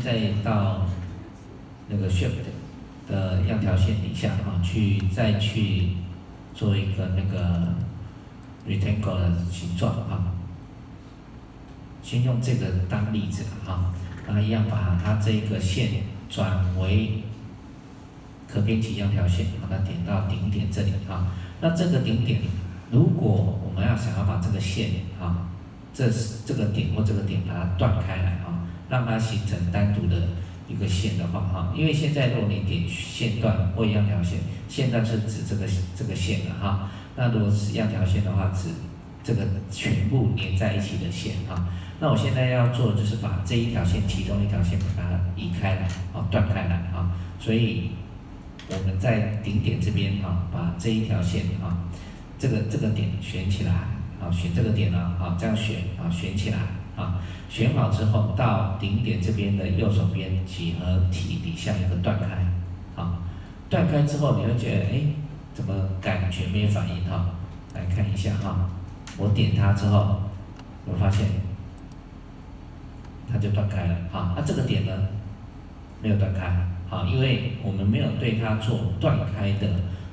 再到那个 shift 的样条线底下啊，再去做一个那个 rectangle 的形状啊。先用这个当例子啊，然后一样把它这个线转为可编辑样条线，把它点到顶点这里啊。那这个顶点，如果我们想要把这个线啊，这个点或这个点把它断开来啊，让它形成单独的一个线的话哈，因为现在如果你点线段或样条线，线段是指这个线的哈，那如果是样条线的话，指这个全部连在一起的线啊。那我现在要做的就是把这一条线，其中一条线把它移开来啊，断开来啊，所以我们在顶点这边啊，把这一条线啊，这个点选起来啊，选这个点啊，这样选啊，选起来啊，选好之后到顶点这边的右手边几何体底下有个断开啊，断开之后你会觉得怎么感觉没反应哈？来看一下哈，我点它之后，我发现它就断开了啊，那这个点呢没有断开啊，因为我们没有对它做断开的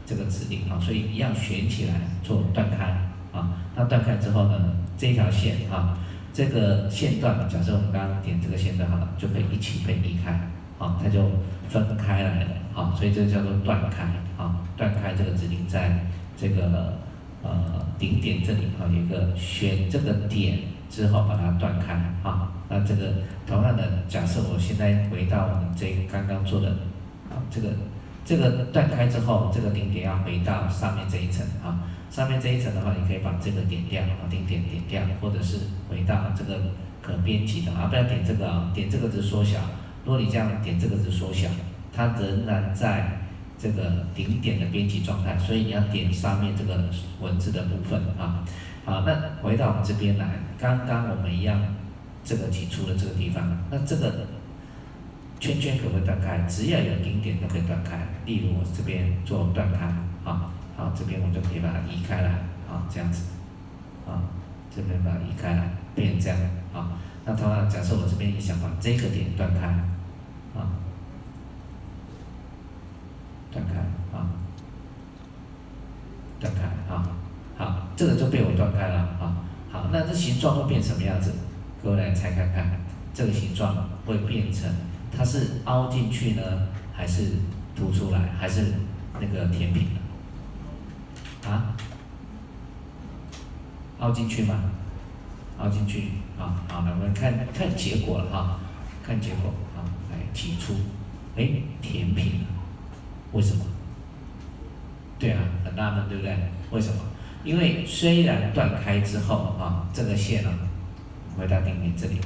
这个指令啊，所以一样选起来做断开啊。那断开之后呢，这一条线啊，这个线段，假设我们刚刚点这个线段好了，就可以一起被移开啊，它就分开来了啊，所以这叫做断开啊。断开这个指令在这个顶点这里啊，有一个选这个点之后把它断开啊。那这个同样的，假设我现在回到我们刚刚做的啊，这个断开之后，这个顶点要回到上面这一层啊。上面这一层的话，你可以把这个点掉啊，顶点点掉，或者是回到这个可编辑的啊，不要点这个啊，点这个只缩小。如果你这样点这个只缩小，它仍然在这个顶点的编辑状态，所以你要点上面这个文字的部分啊。好，那回到我们这边来，刚刚我们一样。这个起初的这个地方，那这个圈圈可不可以断开？只要有顶点都可以断开。例如我这边做断开，好，这边我就可以把它移开来，这样子，这边把它移开来，变成这样，那同样，假设我这边也想把这个点断开，断开，断开，好，这个就被我断开了，好，那这形状会变什么样子？各位来猜看看，这个形状会变成它是凹进去呢，还是凸出来，还是那个填平的？凹进去吗？凹进去，好，那我们看结果了哈，看结果，来提出，填平了，为什么？对啊，很纳闷，对不对？为什么？因为虽然断开之后这个线回到顶点这里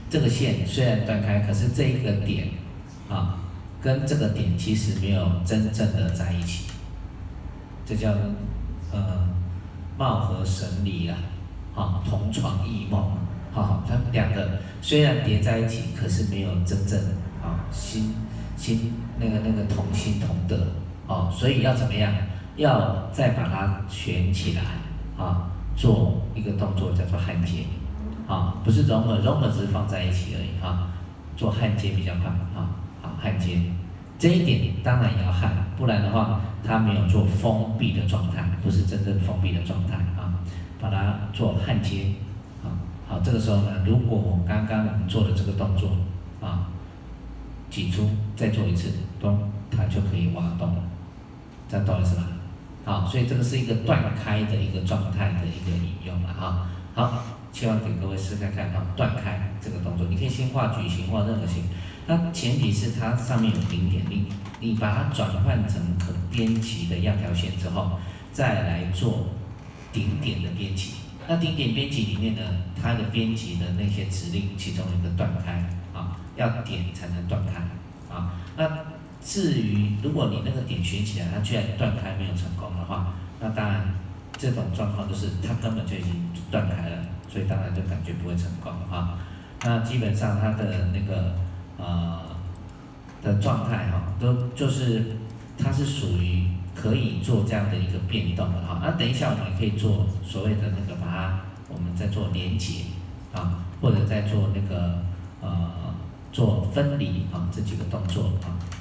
这个线虽然断开，可是这一个点跟这个点其实没有真正的在一起，这叫貌合神离同床异梦它们两个虽然叠在一起，可是没有真正心那个同心同德所以要怎么样？要再把它选起来做一个动作叫做焊接，不是融合，融合只是放在一起而已做焊接比较快焊接，这一点当然也要焊，不然的话它没有做封闭的状态，不是真正封闭的状态把它做焊接好，这个时候呢，如果我刚刚我们做的这个动作挤出再做一次，它就可以挖洞了，这样懂意思吧？好，所以这个是一个断开的一个状态的一个引用了好，希望给各位试看看断开这个动作，你可以先画矩形或任何形，那前提是它上面有顶点，你把它转换成可编辑的样条线之后，再来做顶点的编辑。那顶点编辑里面呢，它的编辑的那些指令，其中一个断开要点才能断开那至于如果你那个点选起来，它居然断开没有成功的话，那当然这种状况就是它根本就已经断开了，所以当然就感觉不会成功那基本上它的那个的状态就是它是属于可以做这样的一个变动的那等一下我们也可以做所谓的那个把它我们在做连结或者在做那个分离啊这几个动作啊。